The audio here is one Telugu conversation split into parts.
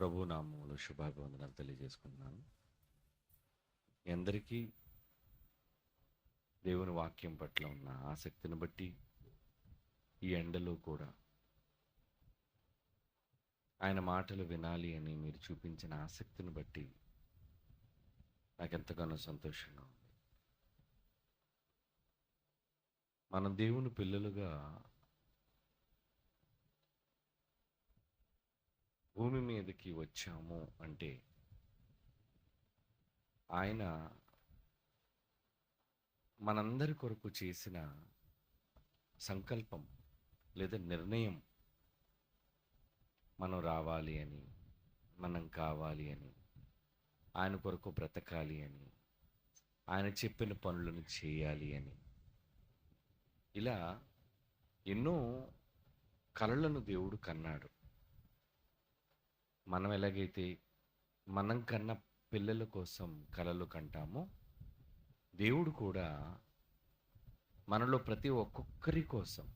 ప్రభు నామములో శుభాభివందనాలు తెలియజేసుకుంటున్నాను. మీ అందరికీ దేవుని వాక్యం పట్ల ఉన్న ఆసక్తిని బట్టి ఈ ఎండలో కూడా ఆయన మాటలు వినాలి అని మీరు చూపించిన ఆసక్తిని బట్టి నాకెంతగానో సంతోషంగా ఉంది. మనం దేవుని పిల్లలుగా భూమి మీదకి వచ్చాము అంటే ఆయన మనందరి కొరకు చేసిన సంకల్పం లేదా నిర్ణయం, మనం రావాలి అని, మనం కావాలి అని, ఆయన కొరకు బ్రతకాలి అని, ఆయన చెప్పిన పనులను చేయాలి అని, ఇలా ఎన్నో కలలను దేవుడు కన్నాడు. మనం ఎలాగైతే మనం కన్న పిల్లల కోసం కలలు కంటామో, దేవుడు కూడా మనలో ప్రతి ఒక్కొక్కరి కోసం,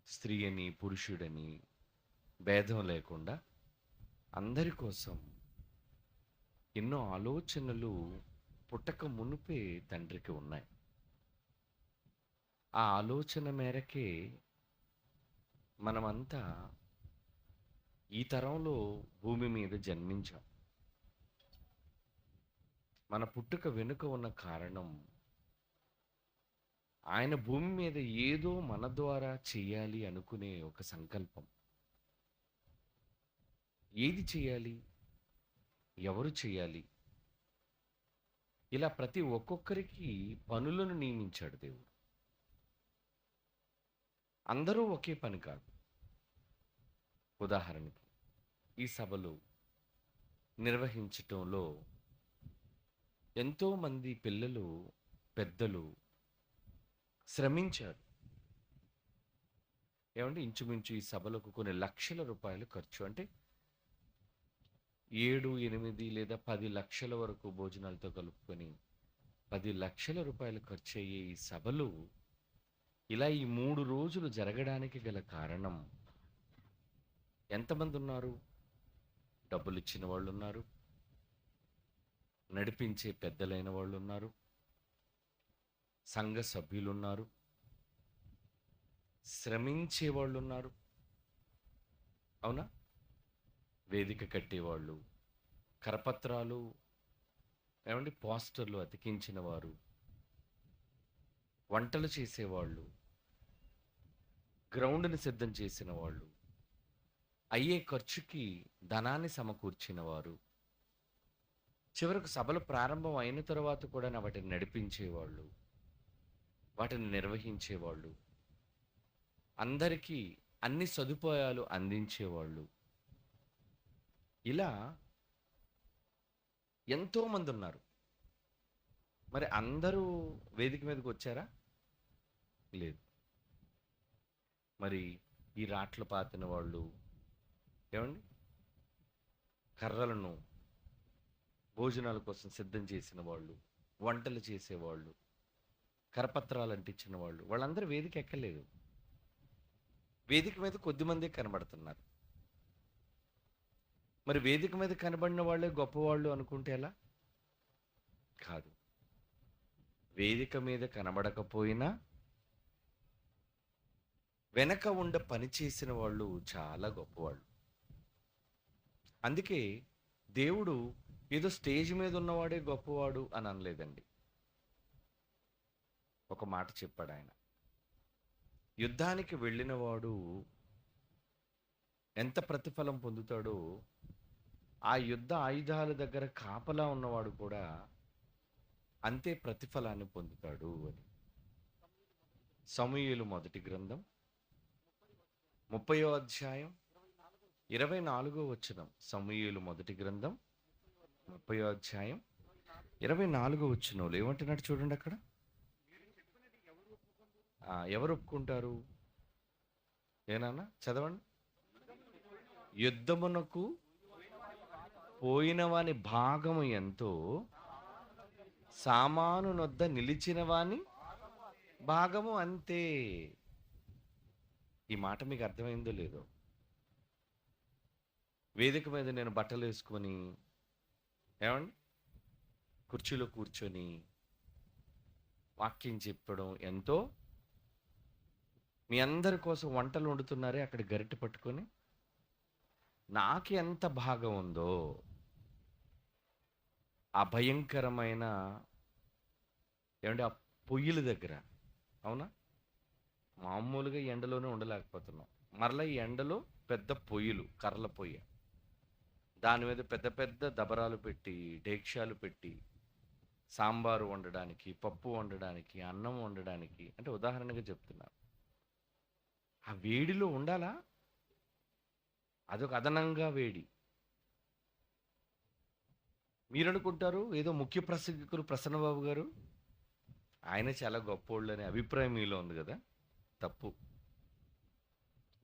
స్త్రీ అని పురుషుడని భేదం లేకుండా అందరి కోసం ఎన్నో ఆలోచనలు పుట్టక మునుపే తండ్రికి ఉన్నాయి. ఆ ఆలోచన మేరకే మనమంతా ఈ తరంలో భూమి మీద జన్మించాం. మన పుట్టుక వెనుక ఉన్న కారణం, ఆయన భూమి మీద ఏదో మన ద్వారా చెయ్యాలి అనుకునే ఒక సంకల్పం. ఏది చెయ్యాలి, ఎవరు చెయ్యాలి, ఇలా ప్రతి ఒక్కొక్కరికి పనులను నియమించాడు దేవుడు. అందరూ ఒకే పని కాదు. ఉదాహరణకి ఈ సభలు నిర్వహించటంలో ఎంతోమంది పిల్లలు, పెద్దలు శ్రమించారు. ఏమంటే ఇంచుమించు ఈ సభలకు కొన్ని లక్షల రూపాయలు ఖర్చు. అంటే 7, 8 లేదా 10 లక్షల వరకు భోజనాలతో కలుపుకొని 10 లక్షల రూపాయలు ఖర్చు అయ్యే ఈ సభలు ఇలా ఈ 3 రోజులు జరగడానికి గల కారణం, ఎంతమంది ఉన్నారు? డబ్బులు ఇచ్చిన వాళ్ళు ఉన్నారు, నడిపించే పెద్దలైన వాళ్ళు ఉన్నారు, సంఘ సభ్యులు ఉన్నారు, శ్రమించే వాళ్ళు ఉన్నారు. అవునా? వేదిక కట్టేవాళ్ళు, కరపత్రాలు, ఏమండి పోస్టర్లు అతికించిన వారు, వంటలు చేసేవాళ్ళు, గ్రౌండ్ని సిద్ధం చేసిన వాళ్ళు, అయ్యే ఖర్చుకి ధనాన్ని సమకూర్చిన వారు, చివరకు సభలు ప్రారంభం అయిన తర్వాత కూడా వాటిని నడిపించేవాళ్ళు, వాటిని నిర్వహించేవాళ్ళు, అందరికీ అన్ని సదుపాయాలు అందించేవాళ్ళు, ఇలా ఎంతోమంది ఉన్నారు. మరి అందరూ వేదిక మీదకి వచ్చారా? లేదు. మరి ఈ రాట్లు పాతిన వాళ్ళు, ఏమండి కర్రలను భోజనాల కోసం సిద్ధం చేసిన వాళ్ళు, వంటలు చేసేవాళ్ళు, కరపత్రాలు అంటించిన వాళ్ళు, వాళ్ళందరూ వేదిక ఎక్కలేదు. వేదిక మీద కొద్దిమందే కనబడుతున్నారు. మరి వేదిక మీద కనబడిన వాళ్ళే గొప్పవాళ్ళు అనుకుంటే ఎలా? కాదు. వేదిక మీద కనబడకపోయినా వెనక ఉండ పని చేసిన వాళ్ళు చాలా గొప్పవాళ్ళు. అందుకే దేవుడు ఏదో స్టేజ్ మీద ఉన్నవాడే గొప్పవాడు అని అనలేదండి. ఒక మాట చెప్పాడు ఆయన, యుద్ధానికి వెళ్ళిన వాడు ఎంత ప్రతిఫలం పొందుతాడో, ఆ యుద్ధ ఆయుధాల దగ్గర కాపలా ఉన్నవాడు కూడా అంతే ప్రతిఫలాన్ని పొందుతాడు అని. సమూయేలు మొదటి గ్రంథం 30వ అధ్యాయం 24వ వచనం. సమూయేలు మొదటి గ్రంథం 30వ అధ్యాయం 24వ వచనంలో ఏమంటున్నాడు చూడండి అక్కడ. ఎవరు ఒప్పుకుంటారు? ఏనాన్నా చదవండి. యుద్ధమునకు పోయిన వాని భాగము ఎంతో, సామాను నొద్ద నిలిచిన వాని భాగము అంతే. ఈ మాట మీకు అర్థమైందో లేదో? వేదిక మీద నేను బట్టలు వేసుకొని ఏమండి కుర్చీలో కూర్చొని వాక్యం చెప్పడం ఎంతో, మీ అందరి కోసం వంటలు వండుతున్నారే అక్కడ గరిటె పట్టుకొని, నాకు ఎంత భాగం ఉందో ఆ భయంకరమైన ఏమంటే ఆ పొయ్యిల దగ్గర, అవునా, మామూలుగా ఎండలోనే ఉండలేకపోతున్నాం. మరలా ఈ ఎండలో పెద్ద పొయ్యిలు, కర్రల పొయ్యి, దాని మీద పెద్ద పెద్ద దబరాలు పెట్టి, డేక్షాలు పెట్టి, సాంబారు వండడానికి, పప్పు వండడానికి, అన్నం వండడానికి, అంటే ఉదాహరణగా చెప్తున్నాను. ఆ వేడిలో ఉండాలా? అదొక అదనంగా వేడి. మీరు అనుకుంటారు ఏదో ముఖ్య ప్రసంగికులు ప్రసన్నబాబు గారు, ఆయన చాలా గొప్పోళ్ళు అనే అభిప్రాయం మీలో ఉంది కదా. తప్పు.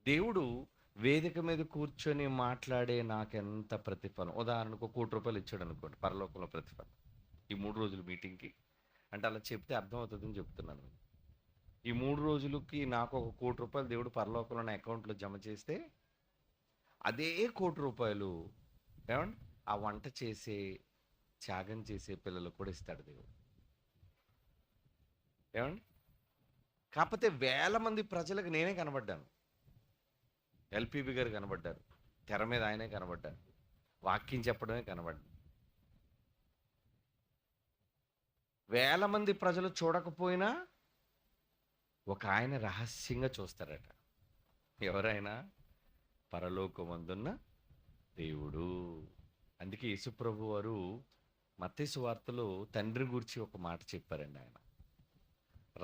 దేవుడు వేదిక మీద కూర్చొని మాట్లాడే నాకెంత ప్రతిఫలం, ఉదాహరణకు ₹1,00,00,000 ఇచ్చాడు అనుకోండి, పరలోకంలో ప్రతిఫలం ఈ 3 రోజుల మీటింగ్కి, అంటే అలా చెప్తే అర్థమవుతుందని చెప్తున్నాను. ఈ 3 రోజులకి నాకు ₹1,00,00,000 దేవుడు పరలోకంలో నా అకౌంట్లో జమ చేస్తే, అదే ₹1,00,00,000 ఏమండి ఆ వంట చేసే, త్యాగం చేసే పిల్లలకు కూడా ఇస్తాడు దేవుడు. ఏమండి, కాకపోతే వేల మంది ప్రజలకు నేనే కనబడ్డాను. ఎల్పిబి గారు కనబడ్డారు, తెర మీద ఆయనే కనబడ్డారు, వాక్యం చెప్పడమే కనబడ్డారు. వేల మంది ప్రజలు చూడకపోయినా ఒక ఆయన రహస్యంగా చూస్తారట. ఎవరైనా? పరలోకమందున్న దేవుడు. అందుకే యేసుప్రభు వారు మత్తయి సువార్తలో తండ్రి గురించి ఒక మాట చెప్పారండి. ఆయన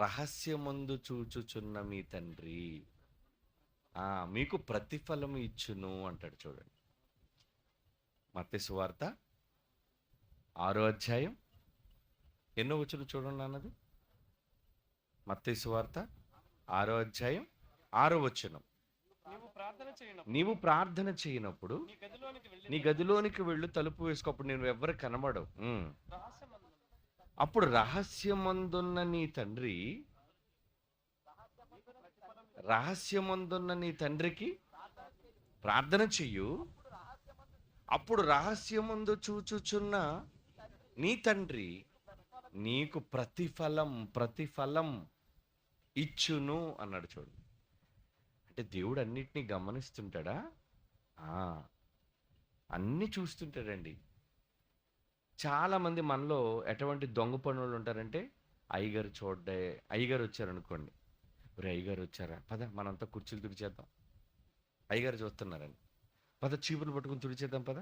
రహస్యమందు చూచుచున్న మీ తండ్రి మీకు ప్రతిఫలం ఇచ్చును అంటాడు. చూడండి, మత్తయి సువార్త 6వ అధ్యాయం ఎన్నో వచనం చూడండి అన్నది. మత్తయి సువార్త 6వ అధ్యాయం 6వ వచనం. నీవు ప్రార్థన చేయనప్పుడు నీ గదిలోనికి వెళ్ళు, తలుపు వేసుకోప్పుడు నేను ఎవరు కనబడవు. అప్పుడు రహస్యమందున్న నీ తండ్రికి ప్రార్థన చెయ్యు, అప్పుడు రహస్యమందు చూచుచున్న నీ తండ్రి నీకు ప్రతిఫలం ఇచ్చును అన్నాడు. చూడు, అంటే దేవుడు అన్నిటినీ గమనిస్తుంటాడా? అన్నీ చూస్తుంటాడండి. చాలామంది మనలో ఎటువంటి దొంగ పనులు ఉంటారంటే, అయ్యగారు వచ్చారనుకోండి, అయ్యగారు వచ్చారా, పద మనంతా కుర్చీలు తుడిచేద్దాం, అయ్యగారు చూస్తున్నారని, పద చీపులు పట్టుకుని తుడిచేద్దాం, పద.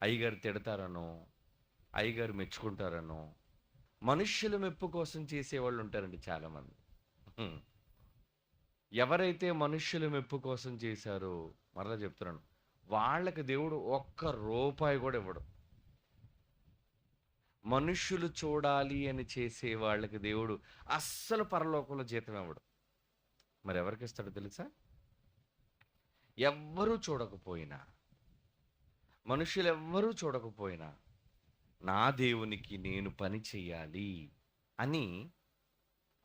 అయ్యగారు తిడతారనో, అయ్యగారు మెచ్చుకుంటారనో, మనుష్యుల మెప్పు కోసం చేసేవాళ్ళు ఉంటారండి చాలామంది. ఎవరైతే మనుష్యుల మెప్పు కోసం చేశారో, మరలా చెప్తున్నాను, వాళ్ళకి దేవుడు ₹1 కూడా ఇవ్వడు. మనుష్యులు చూడాలి అని చేసే వాళ్ళకి దేవుడు అస్సలు పరలోకంలో జీతం ఇవ్వడు. మరి ఎవరికి ఇస్తాడో తెలుసా? ఎవ్వరూ చూడకపోయినా, మనుషులు ఎవ్వరూ చూడకపోయినా, నా దేవునికి నేను పని చెయ్యాలి అని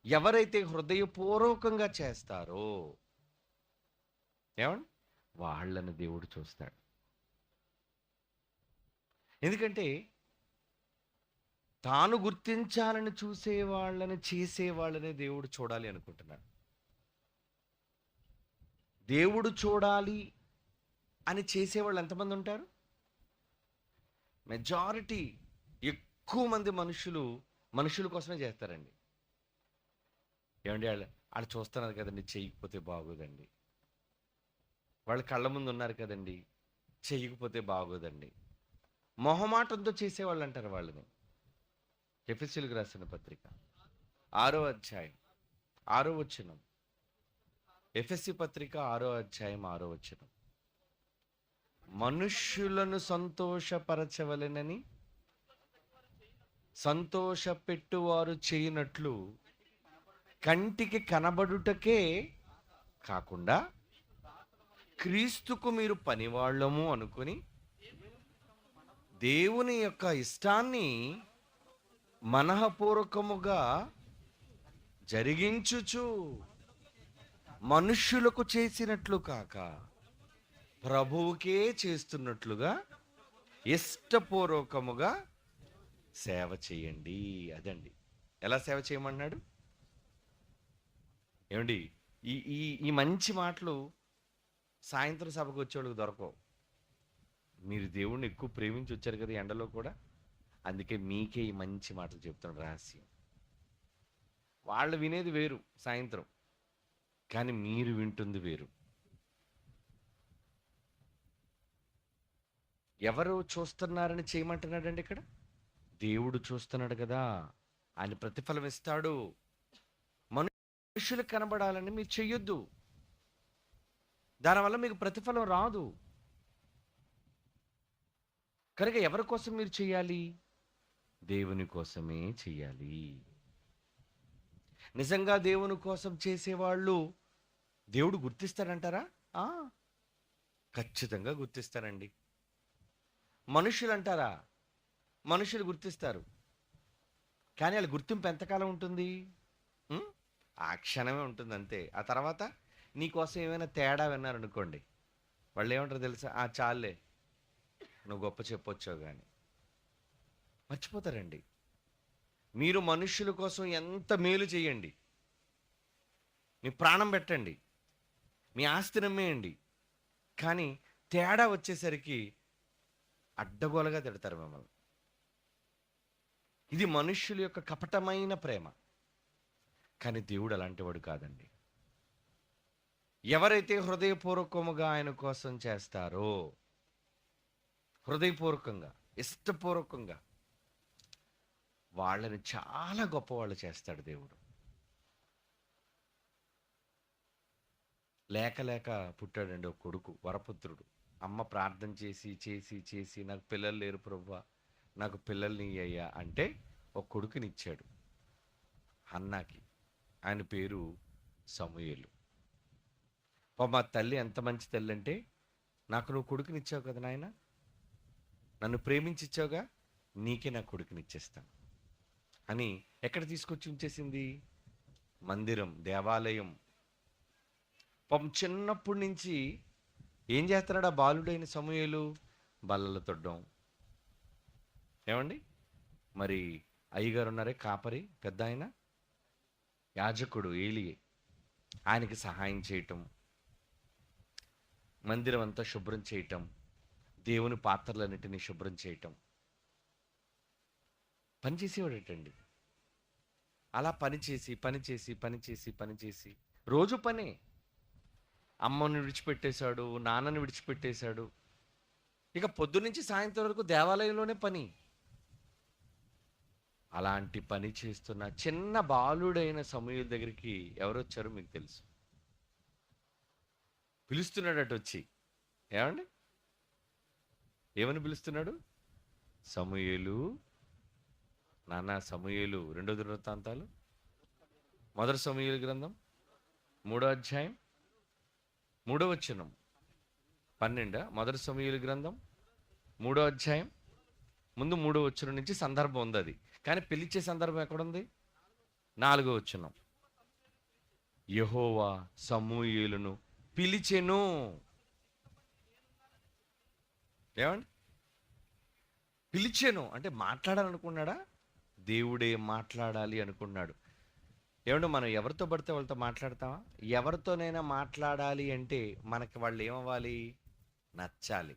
ఎవరైతే హృదయపూర్వకంగా చేస్తారో, ఏమండి, వాళ్ళని దేవుడు చూస్తాడు. ఎందుకంటే తాను గుర్తించాలని చేసేవాళ్ళని దేవుడు చూడాలి అనుకుంటున్నాడు. దేవుడు చూడాలి అని చేసేవాళ్ళు ఎంతమంది ఉంటారు? మెజారిటీ, ఎక్కువ మంది మనుషుల కోసమే చేస్తారండి. ఏమండి, వాళ్ళు చూస్తున్నారు కదండి, చేయకపోతే బాగోదండి. వాళ్ళ కళ్ళ ముందు ఉన్నారు కదండి, చేయకపోతే బాగోదండి. మొహమాటంతో చేసేవాళ్ళు అంటారు వాళ్ళని. ఎఫెసీయులకు రాసిన పత్రిక 6వ అధ్యాయం 6వ వచనం. ఎఫెసీ పత్రిక 6వ అధ్యాయం 6వ వచనం. మనుష్యులను సంతోషపరచవలెనని సంతోషపెట్టువారు చేయనట్లు కంటికి కనబడుటకే కాకుండా క్రీస్తుకు మీరు పనివాళ్ళము అనుకుని దేవుని యొక్క ఇష్టాన్ని మనఃపూర్వకముగా జరిగించుచు మనుష్యులకు చేసినట్లు కాక ప్రభువుకే చేస్తున్నట్లుగా ఇష్టపూర్వకముగా సేవ చేయండి. అదండి. ఎలా సేవ చేయమన్నాడు? ఏమండి, ఈ ఈ ఈ మంచి మాటలు సాయంత్రం సభకు వచ్చేవాళ్ళకి దొరకవు. మీరు దేవుణ్ణి ఎక్కువ ప్రేమించి వచ్చారు కదా ఎండలో కూడా. అందుకే మీకే ఈ మంచి మాటలు చెప్తున్నాడు రహస్యం. వాళ్ళు వినేది వేరు సాయంత్రం, కానీ మీరు వింటుంది వేరు. ఎవరు చూస్తున్నారని చేయమంటున్నాడండి ఇక్కడ? దేవుడు చూస్తున్నాడు కదా, ఆయన ప్రతిఫలం ఇస్తాడు. మనుషులకు కనబడాలని మీరు చెయ్యొద్దు, దానివల్ల మీకు ప్రతిఫలం రాదు. కనుక ఎవరి కోసం మీరు చెయ్యాలి? దేవుని కోసమే చెయ్యాలి. నిజంగా దేవుని కోసం చేసేవాళ్ళు దేవుడు గుర్తిస్తాడంటారా? ఖచ్చితంగా గుర్తిస్తారండి. మనుషులు అంటారా? మనుషులు గుర్తిస్తారు, కానీ వాళ్ళ గుర్తింపు ఎంతకాలం ఉంటుంది? ఆ క్షణమే ఉంటుంది అంతే. ఆ తర్వాత నీకోసం ఏమైనా తేడా విన్నారనుకోండి, వాళ్ళు ఏమంటారు తెలుసా? చాలే, నువ్వు గొప్ప చెప్పొచ్చావు కానీ. మర్చిపోతారండి. మీరు మనుషుల కోసం ఎంత మేలు చేయండి, మీ ప్రాణం పెట్టండి, మీ ఆస్తి నమ్మేయండి, కానీ తేడా వచ్చేసరికి అడ్డగోలుగా తిడతారు మిమ్మల్ని. ఇది మనుష్యుల యొక్క కపటమైన ప్రేమ. కానీ దేవుడు అలాంటి వాడు కాదండి. ఎవరైతే హృదయపూర్వకముగా ఆయన కోసం చేస్తారో, హృదయపూర్వకంగా, ఇష్టపూర్వకంగా, వాళ్ళని చాలా గొప్పవాళ్ళు చేస్తాడు దేవుడు. లేక లేక పుట్టాడండి ఒక కొడుకు, వరపుత్రుడు. అమ్మ ప్రార్థన చేసి చేసి చేసి, నాకు పిల్లలు లేరు ప్రభువా, నాకు పిల్లల్ని అయ్యా అంటే ఒక కొడుకునిచ్చాడు హన్నాకి. ఆయన పేరు సమూయేలు. మా తల్లి ఎంత మంచి తల్లి అంటే, నాకు నువ్వు కొడుకునిచ్చావు కదా నాయన, నన్ను ప్రేమించిచ్చావుగా, నీకే నా కొడుకునిచ్చేస్తాను అని ఎక్కడ తీసుకొచ్చి ఉంచేసింది? మందిరం, దేవాలయం. చిన్నప్పటి నుంచి ఏం చేస్తున్నాడు ఆ బాలుడైన సమూయేలు? బల్లలు తొడ్డం. ఏమండి, మరి అయ్యగారు ఉన్నారే కాపరి, పెద్ద ఆయన యాజకుడు ఏలియే, ఆయనకి సహాయం చేయటం, మందిరం అంతా శుభ్రం చేయటం, దేవుని పాత్రలన్నిటినీ శుభ్రం చేయటం, పనిచేసేవాడటండి. అలా పనిచేసి పనిచేసి పనిచేసి పనిచేసి రోజు పనే. అమ్మని విడిచిపెట్టేశాడు, నాన్నని విడిచిపెట్టేశాడు. ఇక పొద్దునుంచి సాయంత్రం వరకు దేవాలయంలోనే పని. అలాంటి పని చేస్తున్న చిన్న బాలుడైన సమూయేలు దగ్గరికి ఎవరు వచ్చారో మీకు తెలుసు. పిలుస్తున్నాడట వచ్చి. ఏమండి, ఏమని పిలుస్తున్నాడు? సమూయేలు, నాన్న సమూయేలు. 2 దినవృత్తాంతాలు, 1 సమూయేలు గ్రంథం 3వ అధ్యాయం 3వ వచనం. 12 1 సమూయేలు గ్రంథం 3వ అధ్యాయం ముందు 3వ వచనం నుంచి సందర్భం ఉంది అది, కానీ పిలిచే సందర్భం ఎక్కడుంది? 4వ వచనం. యెహోవా సమూయేలును పిలిచెను. ఏమండి, పిలిచెను అంటే మాట్లాడాలనుకున్నాడా? దేవుడే మాట్లాడాలి అనుకున్నాడు. ఏమంటే మనం ఎవరితో పడితే వాళ్ళతో మాట్లాడతామా? ఎవరితోనైనా మాట్లాడాలి అంటే మనకి వాళ్ళు ఏమవ్వాలి? నచ్చాలి,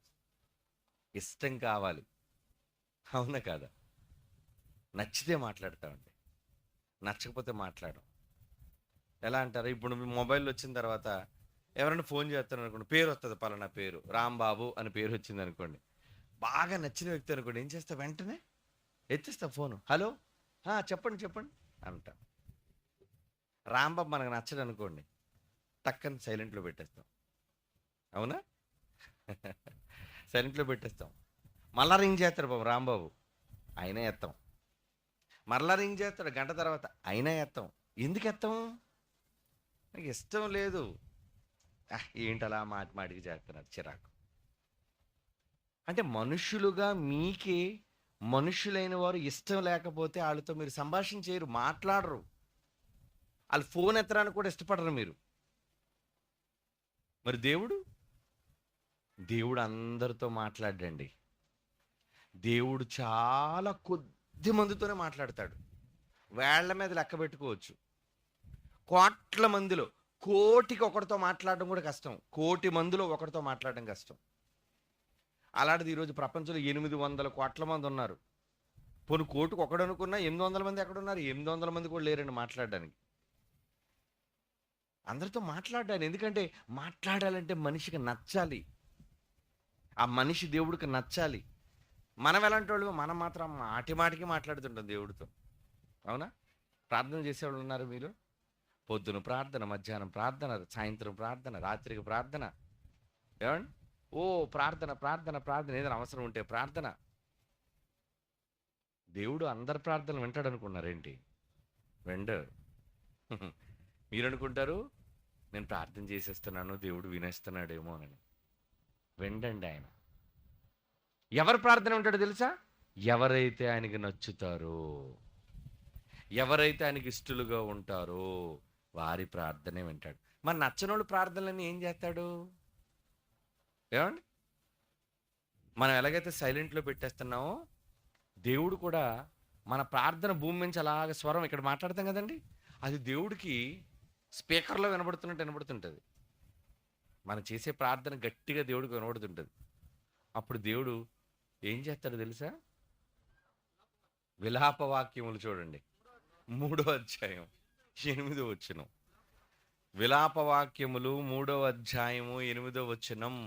ఇష్టం కావాలి. అవునా కాదా? నచ్చితే మాట్లాడతామండి, నచ్చకపోతే మాట్లాడం. ఎలా అంటారు? ఇప్పుడు మీ మొబైల్ వచ్చిన తర్వాత ఎవరైనా ఫోన్ చేస్తారు అనుకోండి, పేరు వస్తుంది, పలానా పేరు రాంబాబు అని పేరు వచ్చింది అనుకోండి, బాగా నచ్చిన వ్యక్తి అనుకోండి, ఏం చేస్తా? వెంటనే ఎత్తిస్తా ఫోను. హలో, చెప్పండి చెప్పండి అంటా. రాంబాబు మనకు నచ్చడు అనుకోండి, టక్కని సైలెంట్లో పెట్టేస్తాం. అవునా? సైలెంట్లో పెట్టేస్తాం. మళ్ళా రింగ్ చేస్తాడు బాబు రాంబాబు, అయినా ఎత్తాం. మరలా రింగ్ చేస్తాడు గంట తర్వాత, అయినా ఎత్తాం. ఎందుకు ఎత్తాం? నాకు ఇష్టం లేదు. ఏంటలా మాటి మాటికి చేస్తున్నారు, చిరాకు. అంటే మనుషులుగా మీకే మనుషులైన వారు ఇష్టం లేకపోతే వాళ్ళతో మీరు సంభాషణ చేయరు, మాట్లాడరు. వాళ్ళు ఫోన్ ఎత్తడానికి కూడా ఇష్టపడరు మీరు. మరి దేవుడు దేవుడు అందరితో మాట్లాడండి. దేవుడు చాలా కొద్ది మందితోనే మాట్లాడతాడు. వేళ్ల మీద లెక్క పెట్టుకోవచ్చు. కోట్ల మందిలో కోటికి ఒకరితో మాట్లాడడం కూడా కష్టం. కోటి మందిలో ఒకరితో మాట్లాడడం కష్టం. అలాంటిది ఈరోజు ప్రపంచంలో 800 కోట్ల మంది ఉన్నారు. పోనీ కోటికి ఒకడు అనుకున్నా 800 మంది ఎక్కడున్నారు? 800 మంది కూడా లేరండి మాట్లాడడానికి. అందరితో మాట్లాడాలి. ఎందుకంటే మాట్లాడాలంటే మనిషికి నచ్చాలి. ఆ మనిషి దేవుడికి నచ్చాలి. మనం ఎలాంటి వాళ్ళు? మనం మాత్రం మాటి మాటికి మాట్లాడుతుంటాం దేవుడితో. అవునా? ప్రార్థన చేసేవాళ్ళు ఉన్నారు మీరు? పొద్దున ప్రార్థన, మధ్యాహ్నం ప్రార్థన, సాయంత్రం ప్రార్థన, రాత్రికి ప్రార్థన. ఏమండి? ఓ ప్రార్థన ప్రార్థన ప్రార్థన, ఏదైనా అవసరం ఉంటే ప్రార్థన. దేవుడు అందరి ప్రార్థనలు వింటాడు అనుకున్నారేంటి? విండరు. మీరు అనుకుంటారు నేను ప్రార్థన చేసేస్తున్నాను దేవుడు వినేస్తున్నాడేమో అని. విండండి ఆయన. ఎవరి ప్రార్థన వింటాడో తెలుసా? ఎవరైతే ఆయనకి నచ్చుతారో, ఎవరైతే ఆయనకి ఇష్టలుగా ఉంటారో వారి ప్రార్థనే వింటాడు. మరి నచ్చనోళ్ళు ప్రార్థనలన్నీ ఏం చేస్తాడు? ఏమండి? మనం ఎలాగైతే సైలెంట్లో పెట్టేస్తున్నామో దేవుడు కూడా మన ప్రార్థన భూమి నుంచి అలాగ స్వరం ఇక్కడ మాట్లాడతాం కదండి, అది దేవుడికి స్పీకర్లో వినబడుతుంటుంది. మనం చేసే ప్రార్థన గట్టిగా దేవుడికి వినబడుతుంటుంది. అప్పుడు దేవుడు ఏం చేస్తాడు తెలుసా? విలాప వాక్యములు చూడండి, 3వ అధ్యాయం 8వ వచనం. విలాప వాక్యములు 3వ అధ్యాయము 8వ వచనం.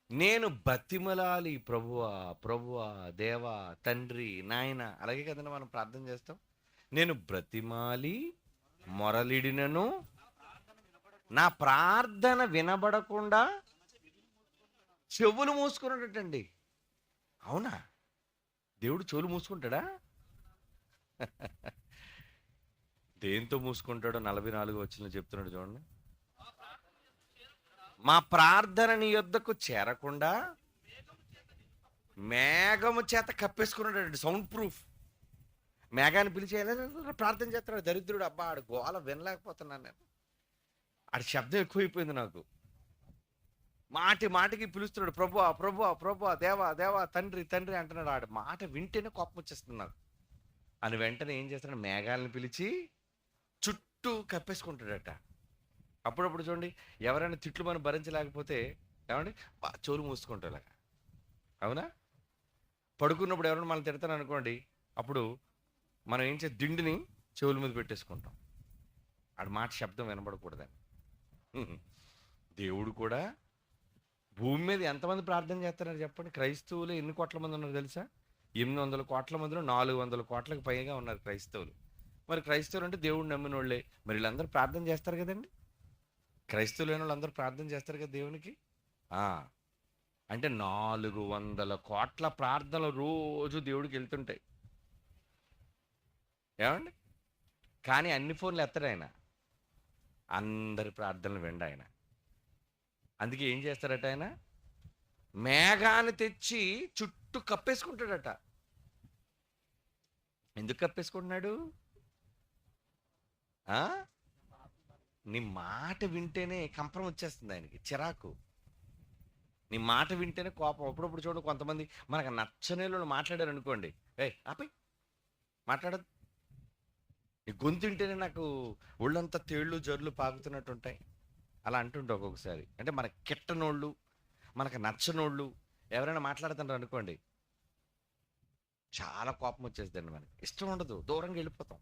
నేను బతిమలాలి ప్రభువా ప్రభువా దేవా తండ్రి నాయన. అలాగే కదండి మనం ప్రార్థన చేస్తాం. నేను బ్రతిమాలి మొరలిడినను నా ప్రార్థన వినబడకుండా చెవులు మూసుకున్నట్టండి. అవునా? దేవుడు చెవులు మూసుకుంటాడా? దేంతో మూసుకుంటాడో 44 వచనంలో చెప్తున్నాడు చూడండి. మా ప్రార్థన నీ యొద్దకు చేరకుండా మేఘము చేత కప్పేసుకున్నాడు. Sound proof. మేఘాన్ని పిలిచి ప్రార్థన చేస్తున్నాడు దరిద్రుడు. అబ్బా ఆడు గోల వినలేకపోతున్నాను నేను. ఆడి శబ్దం ఎక్కువైపోయింది నాకు. మాటి మాటికి పిలుస్తున్నాడు ప్రభువా ప్రభువా ప్రభువా దేవా దేవా తండ్రి తండ్రి అంటున్నాడు. ఆడు మాట వింటేనే కోపం వచ్చేస్తుంది నాకు. అని వెంటనే ఏం చేస్తున్నాడు? మేఘాలను పిలిచి చుట్టూ కప్పేసుకుంటాడట. అప్పుడప్పుడు చూడండి, ఎవరైనా తిట్లు మనం భరించలేకపోతే ఏమండి చెవులు మూసుకుంటారు. అవునా? పడుకున్నప్పుడు ఎవరైనా మనం తిడతాను అనుకోండి, అప్పుడు మనం ఏం చేసి దిండిని చెవుల మీద పెట్టేసుకుంటాం. ఆడ మాట శబ్దం వినబడకూడదని. దేవుడు కూడా భూమి మీద ఎంతమంది ప్రార్థన చేస్తున్నారు చెప్పండి? క్రైస్తవులు ఎన్ని కోట్ల మంది ఉన్నారు తెలుసా? 800 కోట్ల మందిలో 400 కోట్లకు పైగా ఉన్నారు క్రైస్తవులు. మరి క్రైస్తవులు అంటే దేవుడు నమ్మిన వాళ్ళే. మరి వీళ్ళందరూ ప్రార్థన చేస్తారు కదండి. క్రైస్తవులు అయిన వాళ్ళందరూ ప్రార్థన చేస్తారు కదా దేవునికి. అంటే 400 కోట్ల ప్రార్థనలు రోజు దేవుడికి వెళ్తుంటాయి. ఏమండి? కానీ అన్ని ఫోన్లు ఎత్తడు ఆయన. అందరి ప్రార్థనలు విండు ఆయన. అందుకే ఏం చేస్తారట ఆయన? మేఘాన్ని తెచ్చి చుట్టూ కప్పేసుకుంటాడట. ఎందుకు కప్పేసుకుంటున్నాడు? నీ మాట వింటేనే కంపరం వచ్చేస్తుంది ఆయనకి, చిరాకు. నీ మాట వింటేనే కోపం. అప్పుడప్పుడు చూడండి, కొంతమంది మనకు నచ్చని వాళ్ళు మాట్లాడారు అనుకోండి, ఆపై మాట్లాడదు. నీ గొంతు వింటేనే నాకు ఒళ్ళంతా తేళ్ళు జర్లు పాకుతున్నట్టు ఉంటాయి. అలా అంటుంటే ఒక్కొక్కసారి. అంటే మనకు కిట్టనోళ్ళు, మనకు నచ్చనోళ్ళు ఎవరైనా మాట్లాడుతున్నారు అనుకోండి, చాలా కోపం వచ్చేస్తుందండి. మనకి ఇష్టం ఉండదు, దూరంగా వెళ్ళిపోతాం.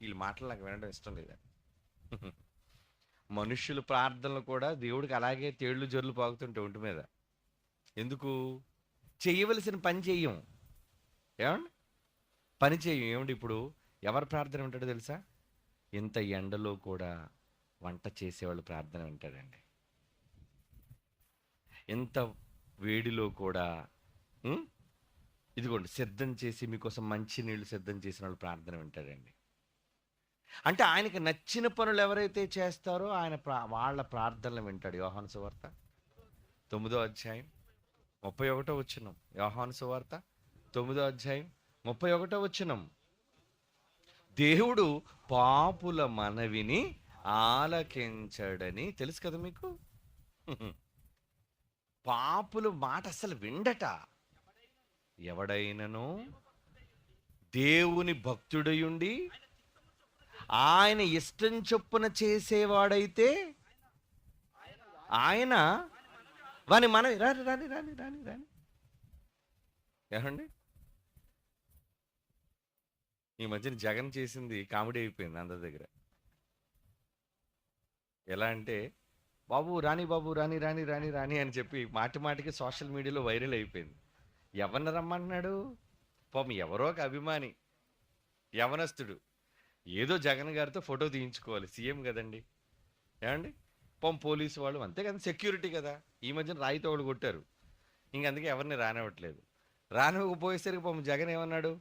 వీళ్ళు మాటలు నాకు వినడం ఇష్టం లేదండి. మనుష్యుల ప్రార్థనలు కూడా దేవుడికి అలాగే తేళ్లు జర్లు పాకుతుంటే ఒంటి మీద. ఎందుకు? చేయవలసిన పని చెయ్యం. ఏమండి? పని చెయ్యం. ఏమండి? ఇప్పుడు ఎవరి ప్రార్థన వింటాడో తెలుసా? ఇంత ఎండలో కూడా వంట చేసేవాళ్ళు ప్రార్థన వింటాడండి. ఎంత వేడిలో కూడా ఇదిగోండి సిద్ధం చేసి మీకోసం మంచి నీళ్లు సిద్ధం చేసిన వాళ్ళు ప్రార్థన వింటాడండి. అంటే ఆయనకి నచ్చిన పనులు ఎవరైతే చేస్తారో ఆయన వాళ్ళ ప్రార్థనలు వింటాడు. యోహాను సువార్త 9వ అధ్యాయం 31వ వచనం. యోహాను సువార్త 9వ అధ్యాయం 31వ వచనం. దేవుడు పాపుల మనవిని ఆలకించడని తెలుసు కదా మీకు. పాపుల మాట అసలు విండట. ఎవడైనను దేవుని భక్తుడయుండి ఆయన ఇష్టం చొప్పున చేసేవాడైతే ఆయన వాని మనవి రాని రాని రాని రాని రాని ఏమండి, ఈ మధ్యన జగన్ చేసింది కామెడీ అయిపోయింది అందరి దగ్గర. ఎలా అంటే, బాబు రాని బాబు రాని రాని రాని రాని అని చెప్పి మాటి మాటికి సోషల్ మీడియాలో వైరల్ అయిపోయింది. ఎవరిని రమ్మంటున్నాడు? పాపం ఎవరో ఒక అభిమాని యవనస్తుడు ఏదో జగన్ గారితో ఫోటో తీయించుకోవాలి, సీఎం కదండి. ఏమండి, పాపం పోలీసు వాళ్ళు అంతే కదా, సెక్యూరిటీ కదా. ఈ మధ్యన రాయితో వాళ్ళు కొట్టారు, ఇంకందుకే ఎవరిని రానివ్వట్లేదు. రానివ్వకపోయేసరికి పాపం జగన్ ఏమన్నాడు,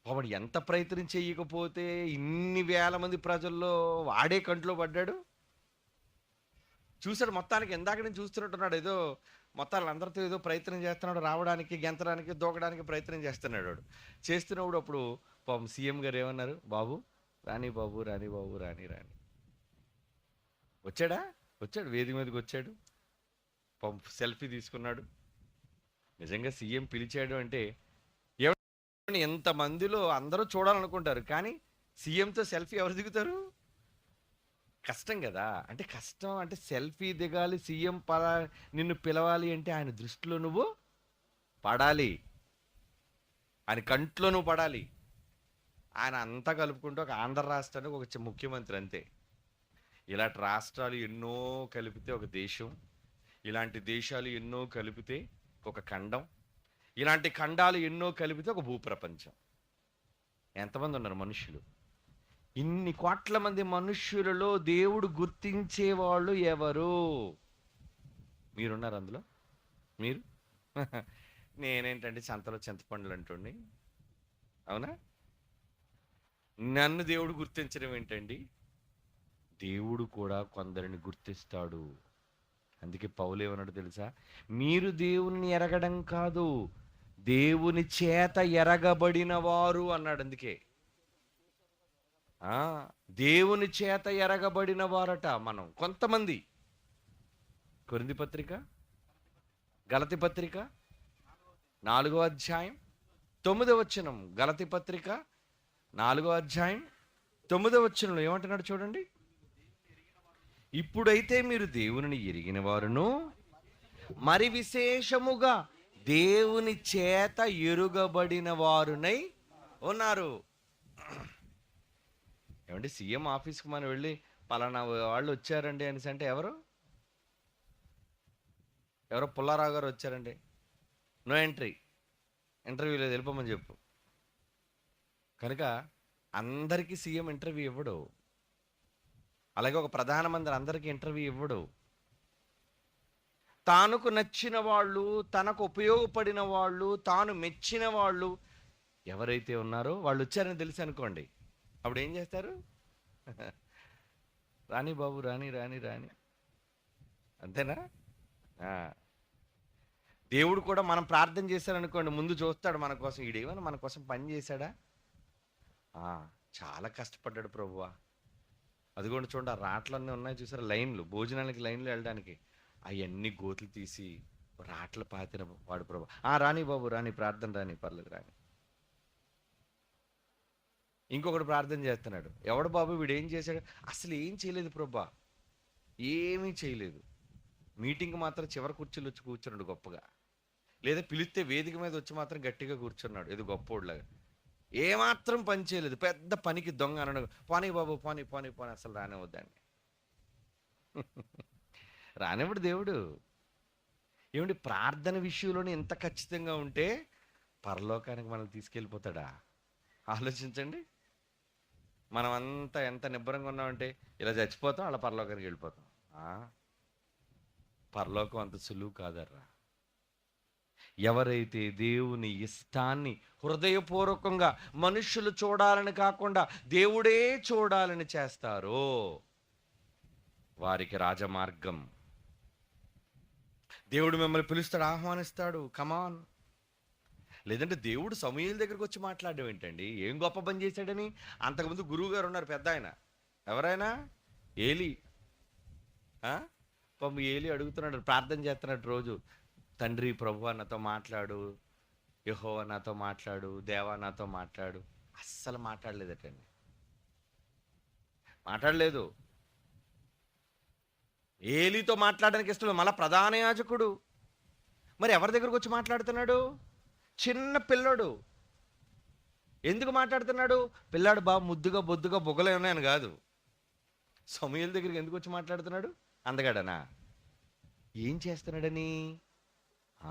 వాడు ఎంత ప్రయత్నం చేయకపోతే ఇన్ని వేల మంది ప్రజల్లో వాడే కంట్లో పడ్డాడు. చూశాడు మొత్తానికి, ఎందాక నేను చూస్తున్నట్టున్నాడు, ఏదో మొత్తాలు అందరితో ఏదో ప్రయత్నం చేస్తున్నాడు, రావడానికి గెంతడానికి దూకడానికి ప్రయత్నం చేస్తున్నాడు. వాడు చేస్తున్నప్పుడు అప్పుడు పాపం సీఎం గారు ఏమన్నారు, బాబు రాని బాబు రాని బాబు రాని రాని. వచ్చాడా? వచ్చాడు, వేదిక మీదకి వచ్చాడు, పాపం సెల్ఫీ తీసుకున్నాడు. నిజంగా సీఎం పిలిచాడు అంటే ఎంతమందిలో అందరూ చూడాలనుకుంటారు, కానీ సీఎంతో సెల్ఫీ ఎవరు దిగుతారు? కష్టం కదా. అంటే కష్టం అంటే సెల్ఫీ దిగాలి, సీఎం నిన్ను పిలవాలి అంటే ఆయన దృష్టిలో నువ్వు పడాలి, ఆయన కంట్లో నువ్వు పడాలి. ఆయన అంతా కలుపుకుంటూ ఒక ఆంధ్ర రాష్ట్రానికి ఒక ముఖ్యమంత్రి అంతే. ఇలాంటి రాష్ట్రాలు ఎన్నో కలిపితే ఒక దేశం, ఇలాంటి దేశాలు ఎన్నో కలిపితే ఒక ఖండం, ఇలాంటి ఖండాలు ఎన్నో కలిపితే ఒక భూప్రపంచం. ఎంతమంది ఉన్నారు మనుషులు? ఇన్ని కోట్ల మంది మనుష్యులలో దేవుడు గుర్తించేవాళ్ళు ఎవరు? మీరున్నారు అందులో? మీరు నేనేంటంటే సంతలో చింతపండులు అంటుండి, అవునా? నన్ను దేవుడు గుర్తించడం ఏంటండి? దేవుడు కూడా కొందరిని గుర్తిస్తాడు. అందుకే పౌలు ఏమన్నాడు తెలుసా? మీరు దేవుని ఎరగడం కాదు, దేవుని చేత ఎరగబడిన వారు అన్నాడు. అందుకే దేవుని చేత ఎరగబడిన వారట మనం. కొంతమంది కొరింథీ పత్రిక, గలతీ పత్రిక 4వ అధ్యాయం 9వ వచనం. గలతీ పత్రిక 4వ అధ్యాయం 9వ వచనంలో ఏమంటున్నాడు చూడండి. ఇప్పుడైతే మీరు దేవునిని ఎరిగిన వారును మరి విశేషముగా దేవుని చేత ఎరుగబడిన వారునై ఉన్నారు. ఏమంటే సీఎం ఆఫీస్కి మనం వెళ్ళి పలానా వాళ్ళు వచ్చారండి అనేసి అంటే ఎవరో పుల్లారావు గారు వచ్చారండి, నో ఎంట్రీ, ఇంటర్వ్యూ లేదు, వెళ్ళిపోమని చెప్పు. కనుక అందరికీ సీఎం ఇంటర్వ్యూ ఇవ్వడు, అలాగే ఒక ప్రధానమంత్రి అందరికీ ఇంటర్వ్యూ ఇవ్వడు. తానుకు నచ్చిన వాళ్ళు, తనకు ఉపయోగపడిన వాళ్ళు, తాను మెచ్చిన వాళ్ళు ఎవరైతే ఉన్నారో వాళ్ళు వచ్చారని తెలిసి అనుకోండి, అప్పుడు ఏం చేస్తారు? రాని బాబు రాని రాని రాని, అంతేనా? దేవుడు కూడా మనం ప్రార్థన చేశారనుకోండి, ముందు చూస్తాడు మన కోసం, ఈడేమైనా మన కోసం పని చేశాడా? చాలా కష్టపడ్డాడు ప్రభువా. అదిగోండి చూడండి, ఆ రాట్లన్నీ ఉన్నాయి చూసారా, లైన్లు, భోజనానికి లైన్లు వెళ్ళడానికి, అవన్నీ గోతులు తీసి రాట్ల పాతిన వాడు ప్రభు. రాని బాబు రాని, ప్రార్థన రాని, పర్లేదు రాని. ఇంకొకటి ప్రార్థన చేస్తున్నాడు, ఎవడు బాబు వీడు ఏం చేశాడు? అసలు ఏం చేయలేదు ప్రభా, ఏమీ చేయలేదు, మీటింగ్ మాత్రం చివరి కుర్చీలు వచ్చి కూర్చున్నాడు గొప్పగా, లేదా పిలిస్తే వేదిక మీద వచ్చి మాత్రం గట్టిగా కూర్చున్నాడు ఏదో గొప్పోడ్లాగా, ఏమాత్రం పని చేయలేదు, పెద్ద పనికి దొంగ అన్నాడు. పోనీ బాబు పోనీ పోనీ పోనీ, అసలు రానివద్దండి. రానివ్వడు దేవుడు. ఏమండి, ప్రార్థన విషయంలోనే ఎంత ఖచ్చితంగా ఉంటే పరలోకానికి మనల్ని తీసుకెళ్ళిపోతాడా? ఆలోచించండి. మనమంతా ఎంత నిబ్బరంగా ఉన్నామంటే ఇలా చచ్చిపోతాం, అలా పరలోకానికి వెళ్ళిపోతాం. పరలోకం అంత సులువు కాదర్రా. ఎవరైతే దేవుని ఇష్టాన్ని హృదయపూర్వకంగా మనుషులు చూడాలని కాకుండా దేవుడే చూడాలని చేస్తారో వారికి రాజమార్గం. దేవుడు మిమ్మల్ని పిలుస్తాడు, ఆహ్వానిస్తాడు, కమాన్. లేదంటే దేవుడు సమూయేలు దగ్గరికి వచ్చి మాట్లాడడం ఏంటండి? ఏం గొప్ప పని చేశాడని? అంతకుముందు గురువు గారు ఉన్నారు, పెద్ద ఆయన, ఎవరైనా ఏలి, పాపం ఏలి అడుగుతున్నాడు, ప్రార్థన చేస్తున్నాడు రోజు. తండ్రి ప్రభువా నాతో మాట్లాడు, యెహోవా నాతో మాట్లాడు, దేవా నాతో మాట్లాడు. అస్సలు మాట్లాడలేదటండి. మాట్లాడలేదు. ఏలీతో మాట్లాడడానికి ఇష్టం లేదు. మళ్ళా ప్రధాన యాజకుడు. మరి ఎవరి దగ్గరకు వచ్చి మాట్లాడుతున్నాడు? చిన్న పిల్లోడు. ఎందుకు మాట్లాడుతున్నాడు? పిల్లాడు బాగా ముద్దుగా బొద్దుగా బొగ్గలే ఉన్నాయని కాదు. సమూయేలు దగ్గరికి ఎందుకు వచ్చి మాట్లాడుతున్నాడు? అందగాడనా? ఏం చేస్తున్నాడని? ఆ,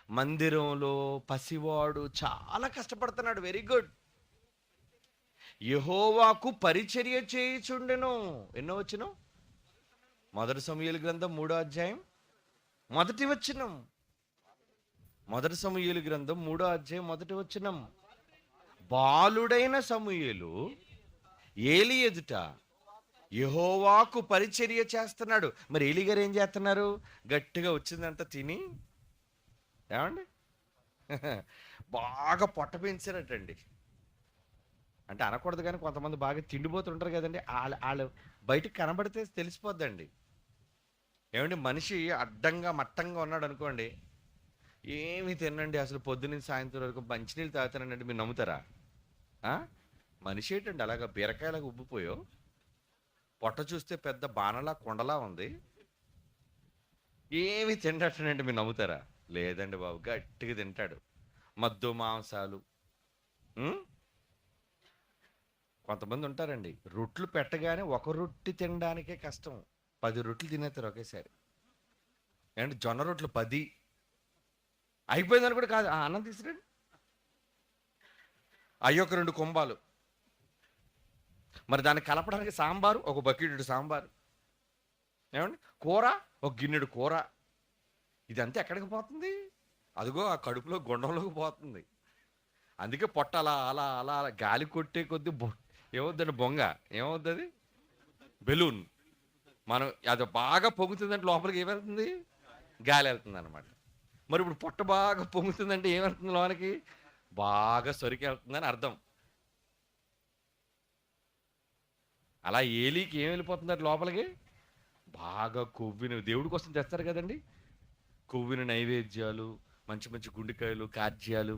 మందిరంలో పసివాడు చాలా కష్టపడుతున్నాడు. Very good. యెహోవాకు పరిచర్య చేయుచుండెను. ఎన్నో వచనం? మొదటి సమూయేలు గ్రంథం 3వ అధ్యాయం మొదటి వచనం. మొదటి సమూయేలు గ్రంథం 3వ అధ్యాయం మొదటి వచనం. బాలుడైన సమూయేలు ఏలి ఎదుట యెహోవాకు పరిచర్య చేస్తున్నాడు. మరి ఏలి గారు ఏం చేస్తున్నారు? గట్టిగా వచ్చిందంట తిని, ఏమండి బాగా పొట్ట పెంచారటండి. అంటే అనకూడదు కానీ కొంతమంది బాగా తిండిపోతుంటారు కదండి. వాళ్ళు బయటకు కనబడితే తెలిసిపోద్దండి. ఏమండి, మనిషి అడ్డంగా మట్టంగా ఉన్నాడు అనుకోండి, ఏమి తినండి అసలు పొద్దున్న సాయంత్రం వరకు మంచినీళ్ళు తాగుతానండి, మీరు నమ్ముతారా? మనిషి ఏంటండి అలాగా బీరకాయలాగా ఉబ్బిపోయో, పొట్ట చూస్తే పెద్ద బాణలా కొండలా ఉంది, ఏమి తింటానండి, మీరు నమ్ముతారా? లేదండి బాబు, గట్టిగా తింటాడు. మద్దు మాంసాలు. కొంతమంది ఉంటారండి, రొట్లు పెట్టగానే ఒక రొట్టి తినడానికే కష్టం, 10 రొట్లు తినేస్తారు ఒకేసారి. ఏంటంటే జొన్న రొట్లు 10 అయిపోయిందని కూడా కాదు, అన్నం తీసుకురండి, అయ్యొక 2 కుంభాలు. మరి దాన్ని కలపడానికి సాంబారు, ఒక బకెట్ సాంబారు. ఏమండి, కూర, ఒక గిన్నెడు కూర. ఇదంతా ఎక్కడికి పోతుంది? అదిగో ఆ కడుపులో గుండంలోకి పోతుంది. అందుకే పొట్ట అలా అలా అలా అలా గాలి కొట్టే కొద్దీ ఏమవుద్దండి, బొంగ ఏమవుతుంది, బెలూన్. మనం అది బాగా పొంగుతుందంటే లోపలికి ఏమవుతుంది? గాలి వెళ్తుంది అనమాట. మరి ఇప్పుడు పొట్ట బాగా పొంగుతుందంటే ఏమవుతుంది? లోనికి బాగా సొరికి వెళ్తుందని అర్థం. అలా ఏలికి ఏం వెళ్ళిపోతుంది లోపలికి? బాగా కొవ్విన, దేవుడి కోసం తెస్తారు కదండి, కొవ్విన నైవేద్యాలు, మంచి మంచి గుండెకాయలు, కార్జ్యాలు,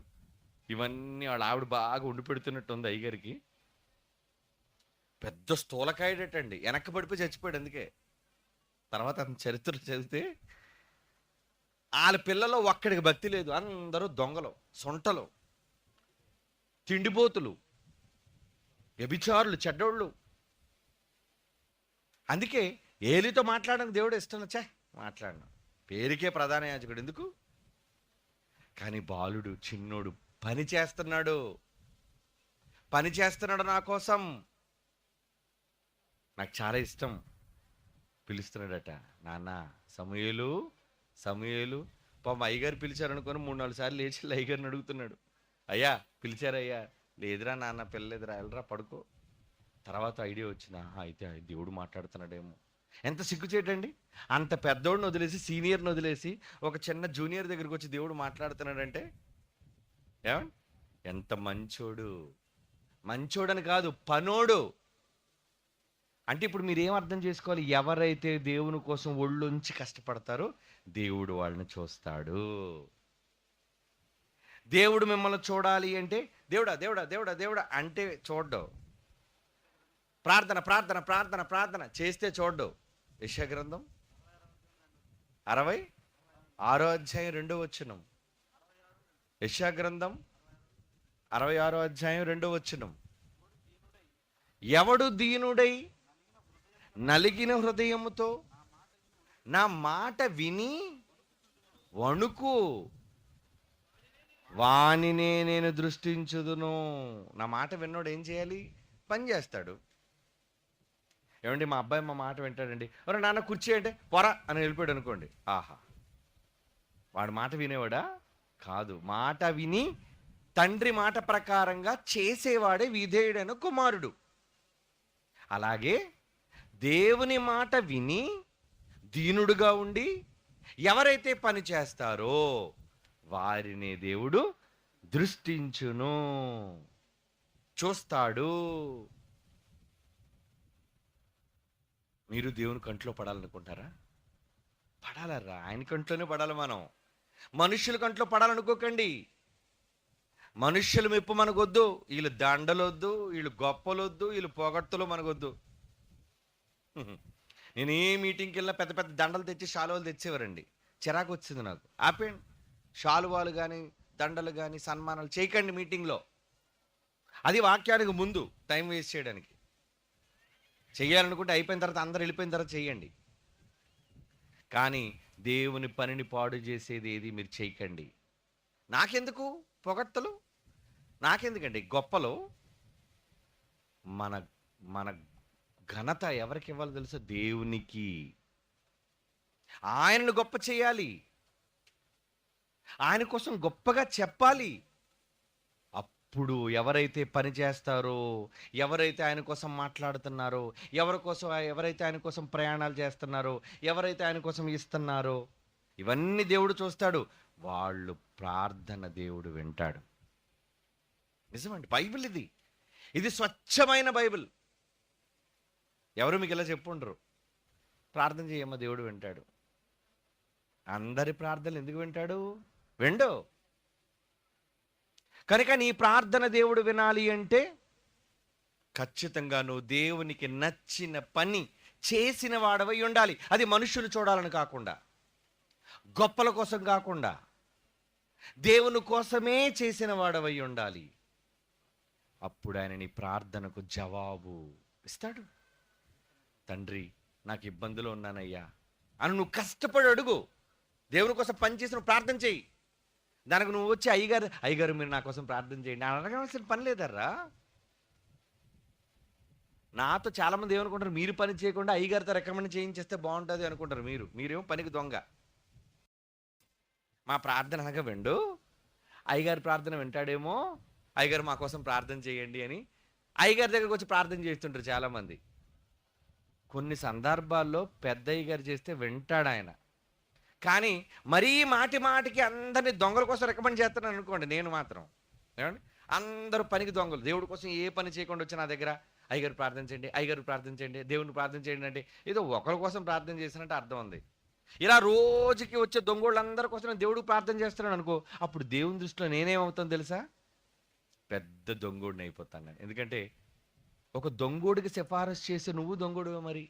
ఇవన్నీ వాళ్ళ ఆవిడ బాగా వండి పెడుతున్నట్టు ఉంది అయ్యగారికి. పెద్ద స్థూలకాయడటండి, వెనక్కి పడిపోయి చచ్చిపోయాడు. అందుకే తర్వాత అతని చరిత్ర చదివితే వాళ్ళ పిల్లల్లో ఒక్కడికి భక్తి లేదు, అందరూ దొంగలు, సొంటలు, తిండిపోతులు, వ్యభిచారులు, చెడ్డోళ్ళు. అందుకే ఏలితో మాట్లాడడానికి దేవుడు ఇష్టం. మాట్లాడను, పేరుకే ప్రధాన యాజకుడు ఎందుకు? కానీ బాలుడు, చిన్నోడు పని చేస్తున్నాడు, పని చేస్తున్నాడు నా కోసం. నాకు చాలా ఇష్టం. పిలుస్తున్నాడట, నాన్న సమూయేలు, సమూయేలు. పాపం అయ్యగారు పిలిచారనుకొని 3-4 సార్లు లేచి అయ్యగారిని అడుగుతున్నాడు, అయ్యా పిలిచారయ్యా. లేదురా నాన్న, పిల్లలేదురా, వెళ్ళరా పడుకో. తర్వాత ఐడియా వచ్చిన, అయితే దేవుడు మాట్లాడుతున్నాడేమో. ఎంత సిగ్గుచేటండి, అంత పెద్దోడిని వదిలేసి, సీనియర్ని వదిలేసి ఒక చిన్న జూనియర్ దగ్గరికి వచ్చి దేవుడు మాట్లాడుతున్నాడంటే ఏమండి, ఎంత మంచోడు. మంచోడని కాదు, పనోడు. అంటే ఇప్పుడు మీరు ఏం అర్థం చేసుకోవాలి? ఎవరైతే దేవుని కోసం ఒళ్ళొంచి కష్టపడతారో దేవుడు వాళ్ళని చూస్తాడు. దేవుడు మిమ్మల్ని చూడాలి అంటే దేవుడా దేవుడా దేవుడా దేవుడా అంటే చూడ్డు. ప్రార్థన ప్రార్థన ప్రార్థన ప్రార్థన చేస్తే చూడ్డు. యెషయా గ్రంథం 66వ అధ్యాయం 2వ వచనం. యెషయా గ్రంథం 66వ అధ్యాయం 2వ వచనం. ఎవడు దీనుడై నలిగిన హృదయముతో నా మాట విని వణుకు, వానినే నేను దృష్టించుదును. నా మాట విన్నోడు ఏం చేయాలి? పని చేస్తాడు. ఏమండి, మా అబ్బాయి మా మాట వింటాడండి, ఎవరు నాన్న కుర్చీ అంటే పొర అని వెళ్ళిపోయాడు అనుకోండి, ఆహా, వాడు మాట వినేవాడా? కాదు. మాట విని తండ్రి మాట ప్రకారంగా చేసేవాడే విధేయుడైన కుమారుడు. అలాగే దేవుని మాట విని దీనుడుగా ఉండి ఎవరైతే పని చేస్తారో వారిని దేవుడు దృష్టించును, చూస్తాడు. మీరు దేవుని కంట్లో పడాలనుకుంటారా? పడాలరా, ఆయన కంట్లోనే పడాలి మనం. మనుషుల కంట్లో పడాలనుకోకండి. మనుష్యుల మెప్పు మనకొద్దు. వీళ్ళు దండలొద్దు, వీళ్ళు గొప్పలొద్దు, వీళ్ళు పొగడ్తలు మనకొద్దు. నేను ఏ మీటింగ్కి వెళ్ళినా పెద్ద పెద్ద దండలు తెచ్చి శాలువాలు తెచ్చేవారండి. చిరాకు వచ్చింది నాకు. ఆపేయండి. శాలువాలు కానీ దండలు కానీ సన్మానాలు చేయకండి మీటింగ్లో. అది వాక్యానికి ముందు టైం వేస్ట్ చేయడానికి. చెయ్యాలనుకుంటే అయిపోయిన తర్వాత అందరు వెళ్ళిపోయిన తర్వాత చెయ్యండి. కానీ దేవుని పనిని పాడు చేసేది ఏది మీరు చేయకండి. నాకెందుకు పొగడ్తలు, నాకెందుకండి గొప్పలు? మన మన ఘనత ఎవరికి ఇవ్వాలో తెలుసా? దేవునికి. ఆయనను గొప్ప చేయాలి, ఆయన కోసం గొప్పగా చెప్పాలి. అప్పుడు ఎవరైతే పని చేస్తారో, ఎవరైతే ఆయన కోసం మాట్లాడుతున్నారో, ఎవరైతే ఆయన కోసం ప్రయాణాలు చేస్తున్నారో, ఎవరైతే ఆయన కోసం ఇస్తున్నారో, ఇవన్నీ దేవుడు చూస్తాడు. వాళ్ళు ప్రార్థన దేవుడు వింటాడు. నిజమండి, బైబిల్ ఇది. ఇది స్వచ్ఛమైన బైబిల్. ఎవరు మీకు ఇలా చెప్పుండరు, ప్రార్థన చేయమ్మా దేవుడు వింటాడు. అందరి ప్రార్థనలు ఎందుకు వింటాడు? విండు. కనుక నీ ప్రార్థన దేవుడు వినాలి అంటే ఖచ్చితంగా నువ్వు దేవునికి నచ్చిన పని చేసిన వాడవై ఉండాలి. అది మనుషులు చూడాలని కాకుండా, గొప్పల కోసం కాకుండా, దేవుని కోసమే చేసిన వాడవై ఉండాలి. అప్పుడు ఆయన నీ ప్రార్థనకు జవాబు ఇస్తాడు. తండ్రి, నాకు ఇబ్బందులు ఉన్నానయ్యా అని నువ్వు కష్టపడి అడుగు. దేవుని కోసం పని చేసి నువ్వు ప్రార్థన చేయి. దానికి నువ్వు వచ్చి అయ్యగారు మీరు నా కోసం ప్రార్థన చేయండి అని అడగాల్సిన పని లేదర్రా. నాతో చాలామంది ఏమనుకుంటారు, మీరు పని చేయకుండా అయ్యగారితో రికమెండ్ చేయించేస్తే బాగుంటుంది అనుకుంటారు. మీరేమో పనికి దొంగ. మా ప్రార్థన అనగా విండు, అయ్యగారి ప్రార్థన వింటాడేమో, అయ్యగారు మా కోసం ప్రార్థన చేయండి అని అయ్యగారి దగ్గరకు వచ్చి ప్రార్థన చేస్తుంటారు చాలామంది. కొన్ని సందర్భాల్లో పెద్ద అయ్యగారు చేస్తే వింటాడు ఆయన. కానీ మరీ మాటికి అందరినీ దొంగల కోసం రికమెండ్ చేస్తాను అనుకోండి, నేను మాత్రం ఏమండి అందరూ పనికి దొంగలు. దేవుడి కోసం ఏ పని చేయకుండా వచ్చి నా దగ్గర అయ్యగారు ప్రార్థన చేయండి, అయ్యగారు ప్రార్థన చేయండి, దేవుని ప్రార్థన చేయండి అంటే ఏదో ఒకరి కోసం ప్రార్థన చేసినట్టు అర్థం ఉంది. ఇలా రోజుకి వచ్చే దొంగోళ్ళందరి కోసం నేను దేవుడికి ప్రార్థన చేస్తున్నాను అనుకో, అప్పుడు దేవుని దృష్టిలో నేనేమవుతాను తెలుసా? పెద్ద దొంగోడిని అయిపోతాను నేను. ఎందుకంటే ఒక దొంగోడికి సిఫారసు చేసి నువ్వు దొంగోడువే మరి.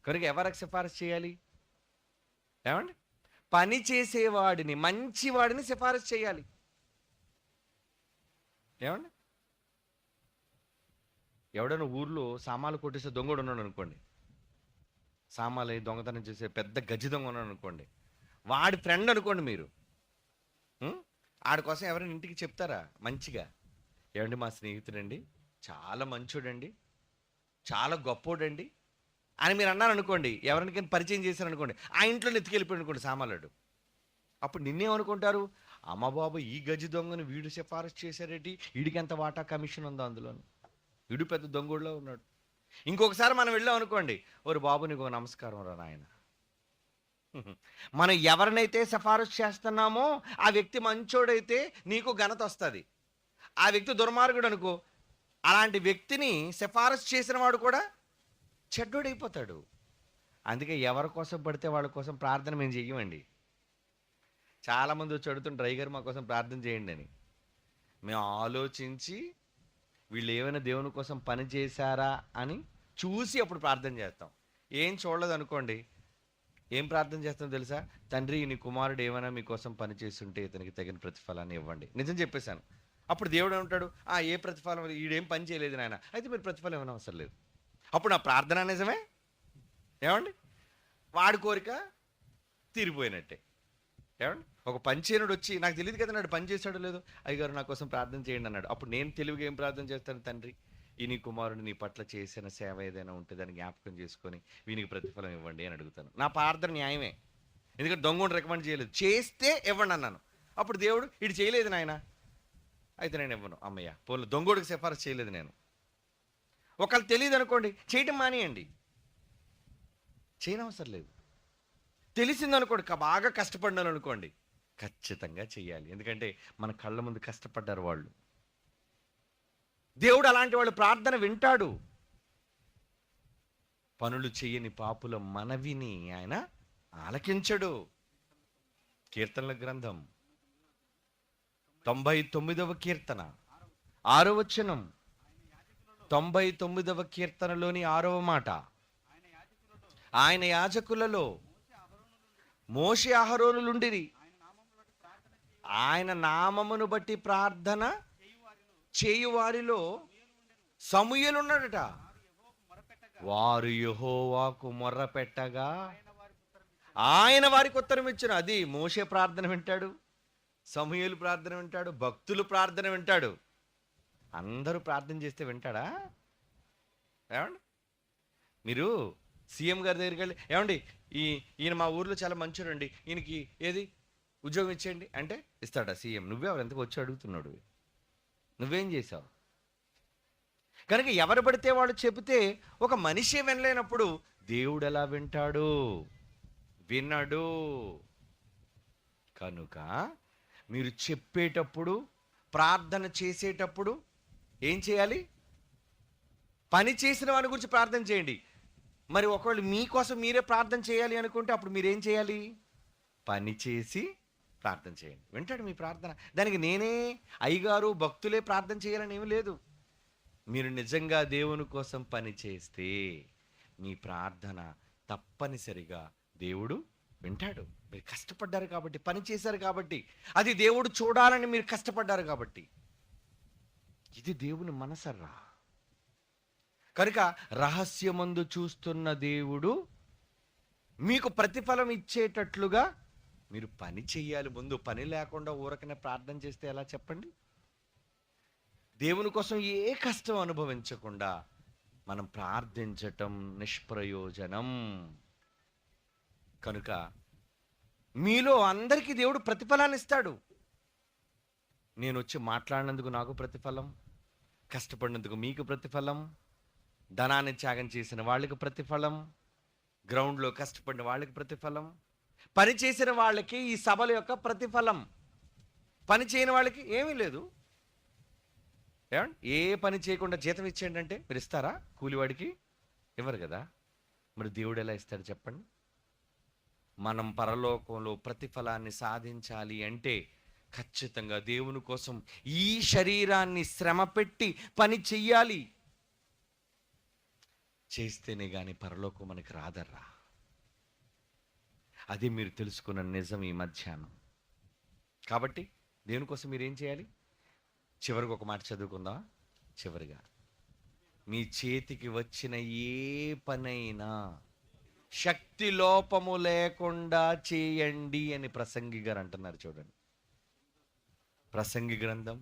కనుక ఎవరికి సిఫారసు చేయాలి? ఏమండి, పని చేసేవాడిని, మంచివాడిని సిఫారసు చేయాలి. ఏమండి, ఎవడైనా ఊర్లో సామాన్లు కొట్టేసే దొంగడు ఉన్నాడు అనుకోండి, సామాన్లు దొంగతనం చేసే పెద్ద గజ్జి దొంగ ఉన్నాడు అనుకోండి, వాడి ఫ్రెండ్ అనుకోండి మీరు, ఆడి కోసం ఎవరైనా ఇంటికి చెప్తారా మంచిగా? ఏమండి మా స్నేహితుడండి, చాలా మంచోడండి, చాలా గొప్పోడండి అని మీరు అన్నారు అనుకోండి, ఎవరికైనా పరిచయం చేశారనుకోండి, ఆ ఇంట్లో ఎత్తుకెళ్ళిపోయాడు అనుకోండి సామాన్లు. అప్పుడు నిన్నేమనుకుంటారు? అమ్మ బాబు, ఈ గజ్జి దొంగను వీడు సిఫారసు చేశారేటి, వీడికి ఎంత వాటా కమిషన్ ఉందో అందులోను, వీడు పెద్ద దొంగోడులో ఉన్నాడు. ఇంకొకసారి మనం వెళ్ళాం అనుకోండి, ఓరు బాబు నీకు నమస్కారం రా నాయన. మనం ఎవరినైతే సిఫారసు చేస్తున్నామో ఆ వ్యక్తి మంచోడైతే నీకు ఘనత వస్తుంది. ఆ వ్యక్తి దుర్మార్గుడు అనుకో, అలాంటి వ్యక్తిని సిఫారసు చేసిన వాడు కూడా చెడ్డోడైపోతాడు. అందుకే ఎవరి కోసం పడితే వాళ్ళ కోసం ప్రార్థన మేము చెయ్యమండి. చాలామంది వచ్చి అడుగుతుంటారు, అయ్యగారు మా కోసం ప్రార్థన చేయండి అని. మేము ఆలోచించి వీళ్ళు ఏమైనా దేవుని కోసం పని చేశారా అని చూసి అప్పుడు ప్రార్థన చేస్తాం. ఏం చూడలేదు అనుకోండి, ఏం ప్రార్థన చేస్తాం తెలుసా? తండ్రి, నీ కుమారుడు ఏమైనా మీకోసం పని చేస్తుంటే ఇతనికి తగిన ప్రతిఫలాన్ని ఇవ్వండి. నిజం చెప్పేశాను. అప్పుడు దేవుడు అంటాడు, ఏ ప్రతిఫలం, ఈడేం పని చేయలేదు నాయన, అయితే మీరు ప్రతిఫలం ఏమైనా అవసరం లేదు. అప్పుడు నా ప్రార్థన నిజమే. ఏమండి, వాడి కోరిక తీరిపోయినట్టే. ఏమండి, ఒక పనిచేయనుడు వచ్చి నాకు తెలియదు కదా నాడు పని చేశాడో లేదో, అయ్యగారు నా కోసం ప్రార్థన చేయండి అన్నాడు. అప్పుడు నేను తెలివిగా ఏం ప్రార్థన చేస్తాను? తండ్రి, ఈ నీ కుమారుడు నీ పట్ల చేసిన సేవ ఏదైనా ఉంటే దాన్ని జ్ఞాపకం చేసుకొని వీనికి ప్రతిఫలం ఇవ్వండి అని అడుగుతాను. నా ప్రార్థన న్యాయమే, ఎందుకంటే దొంగను రికమెండ్ చేయలేదు, చేస్తే ఇవ్వండి అన్నాను. అప్పుడు దేవుడు ఇటు చేయలేదు నాయన, అయితే నేను ఇవ్వను. అమ్మయ్య, పోలే, దొంగోడికి సిఫారసు చేయలేదు నేను. ఒకళ్ళు తెలియదు అనుకోండి, చేయటం మానేయండి, చేయనవసరం లేదు. తెలిసిందనుకోండి, బాగా కష్టపడినాను అనుకోండి, ఖచ్చితంగా చెయ్యాలి. ఎందుకంటే మన కళ్ళ ముందు కష్టపడ్డారు వాళ్ళు. దేవుడు అలాంటి వాళ్ళు ప్రార్థన వింటాడు. పనులు చేయని పాపుల మనవిని ఆయన ఆలకించడు. కీర్తనల గ్రంథం 99వ కీర్తన 6వ వచనం. 99వ కీర్తనలోని 6వ మాట. ఆయన యాజకులలో మోషే అహరోనులుండిరి. ఆయన నామమును బట్టి ప్రార్థన చేయువారిలో సమూయేలున్నాడట. వారు యెహోవాకు మొర్రపెట్టగా ఆయన వారికి ఉత్తరం ఇచ్చును. అది మోషే ప్రార్థన వింటాడు, సమూయేలు ప్రార్థన వింటాడు, భక్తులు ప్రార్థన వింటాడు. అందరూ ప్రార్థన చేస్తే వింటాడా? ఏమండి, మీరు సీఎం గారి దగ్గరికి వెళ్ళి, ఏమండి ఈయన మా ఊర్లో చాలా మంచోడండి, ఈయనకి ఏది ఉద్యోగం ఇచ్చేయండి అంటే ఇస్తాడా సీఎం? నువ్వే ఎవరు ఎంతకు వచ్చి అడుగుతున్నాడు? నువ్వేం చేసావు? కనుక ఎవరు పడితే వాళ్ళు చెబితే ఒక మనిషి వినలేనప్పుడు దేవుడు ఎలా వింటాడు? వినడు. కనుక మీరు చెప్పేటప్పుడు, ప్రార్థన చేసేటప్పుడు ఏం చేయాలి? పని చేసిన వారి గురించి ప్రార్థన చేయండి. మరి ఒకవేళ మీకోసం మీరే ప్రార్థన చేయాలి అనుకుంటే అప్పుడు మీరేం చేయాలి? పని చేసి ప్రార్థన చేయండి. వింటాడు మీ ప్రార్థన. దానికి నేనే అయ్యగారు భక్తులే ప్రార్థన చేయాలని ఏమీ లేదు. మీరు నిజంగా దేవుని కోసం పని చేస్తే మీ ప్రార్థన తప్పనిసరిగా దేవుడు వింటాడు. మీరు కష్టపడ్డారు కాబట్టి, పని చేశారు కాబట్టి, అది దేవుడు చూడాలని మీరు కష్టపడ్డారు కాబట్టి. ఇది దేవుని మనసర్రా. కనుక రహస్యమందు చూస్తున్న దేవుడు మీకు ప్రతిఫలం ఇచ్చేటట్లుగా మీరు పని చెయ్యాలి. ముందు పని లేకుండా ఊరకనే ప్రార్థన చేస్తే ఎలా చెప్పండి? దేవుని కోసం ఏ కష్టం అనుభవించకుండా మనం ప్రార్థించటం నిష్ప్రయోజనం. కనుక మీలో అందరికీ దేవుడు ప్రతిఫలాన్ని ఇస్తాడు. నేను వచ్చి మాట్లాడినందుకు నాకు ప్రతిఫలం, కష్టపడినందుకు మీకు ప్రతిఫలం, ధనాన్ని త్యాగం చేసిన వాళ్ళకి ప్రతిఫలం, గ్రౌండ్లో కష్టపడిన వాళ్ళకి ప్రతిఫలం, పని చేసిన వాళ్ళకి ఈ సభల యొక్క ప్రతిఫలం. పని చేయని వాళ్ళకి ఏమీ లేదు. ఏమండి, ఏ పని చేయకుండా జీతం ఇచ్చేయండి అంటే మీరు ఇస్తారా? కూలివాడికి ఇవ్వరు కదా. మరి దేవుడు ఎలా ఇస్తాడు చెప్పండి? మనం పరలోకంలో ప్రతిఫలాన్ని సాధించాలి అంటే ఖచ్చితంగా దేవుని కోసం ఈ శరీరాన్ని శ్రమ పెట్టి పని చెయ్యాలి. చేస్తేనే కానీ పరలోకం మనకి రాదర్రా. అది మీరు తెలుసుకున్న నిజం ఈ మధ్యాహ్నం. కాబట్టి దేవుని కోసం మీరు ఏం చేయాలి? చివరికి ఒక మాట చదువుకుందాం. చివరిగా మీ చేతికి వచ్చిన ఏ పనైనా శక్తి లోపము లేకుండా చేయండి అని ప్రసంగి గారు అంటున్నారు. చూడండి, ప్రసంగి గ్రంథం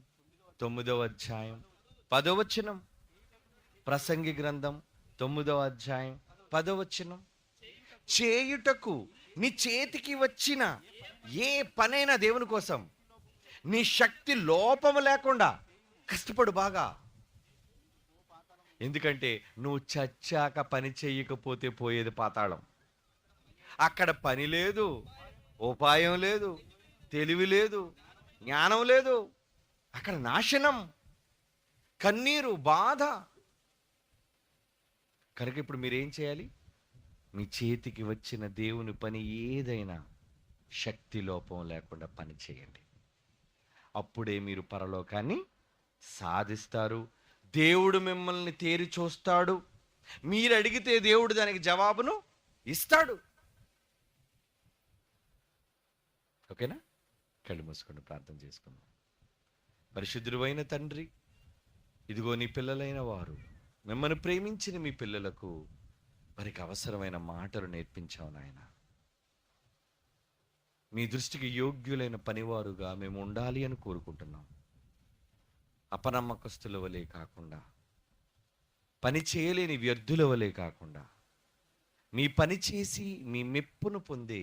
9వ అధ్యాయం 10వ వచనం. ప్రసంగి గ్రంథం 9వ అధ్యాయం 10వ వచనం. చేయుటకు నీ చేతికి వచ్చిన ఏ పనైనా దేవుని కోసం నీ శక్తి లోపము లేకుండా కష్టపడు బాగా. ఎందుకంటే నువ్వు చచ్చాక పని చేయకపోతే పోయేది పాతాళం. అక్కడ పని లేదు, ఉపాయం లేదు, తెలివి లేదు, జ్ఞానం లేదు. అక్కడ నాశనం, కన్నీరు, బాధ. కనుక ఇప్పుడు మీరేం చేయాలి? మీ చేతికి వచ్చిన దేవుని పని ఏదైనా శక్తి లోపం లేకుండా పని చేయండి. అప్పుడే మీరు పరలోకాన్ని సాధిస్తారు. దేవుడు మిమ్మల్ని తేరి చూస్తాడు. మీరు అడిగితే దేవుడు దానికి జవాబును ఇస్తాడు. ఓకేనా? కళ్ళు మూసుకొని ప్రార్థన చేసుకుందాం. పరిశుద్ధుడైన తండ్రి, ఇదిగో నీ పిల్లలైన వారు, మిమ్మల్ని ప్రేమించిన మీ పిల్లలకు వారికి అవసరమైన మాటలు నేర్పించావు నాయన. మీ దృష్టికి యోగ్యులైన పనివారుగా మేము ఉండాలి అని కోరుకుంటున్నాం. అపనమ్మకస్తుల వలె కాకుండా, పని చేయలేని వ్యర్థుల వలె కాకుండా, మీ పని చేసి మీ మెప్పును పొందే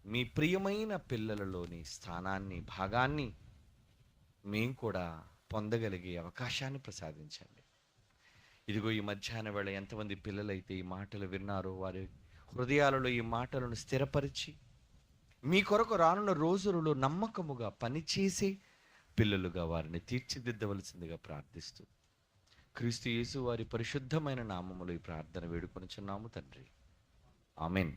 మీ ప్రియమైన పిల్లలలోని స్థానాన్ని, భాగాన్ని మేము కూడా పొందగలిగే అవకాశాన్ని ప్రసాదించండి. ఇదిగో ఈ మధ్యాహ్న వేళ ఎంతమంది పిల్లలైతే ఈ మాటలు విన్నారో వారి హృదయాలలో ఈ మాటలను స్థిరపరిచి మీ కొరకు రానున్న రోజులలో నమ్మకముగా పనిచేసి పిల్లలుగా వారిని తీర్చిదిద్దవలసిందిగా ప్రార్థిస్తూ క్రీస్తు యేసు వారి పరిశుద్ధమైన నామములో ఈ ప్రార్థన వేడుకొనుచున్నాము తండ్రి. ఆమెన్.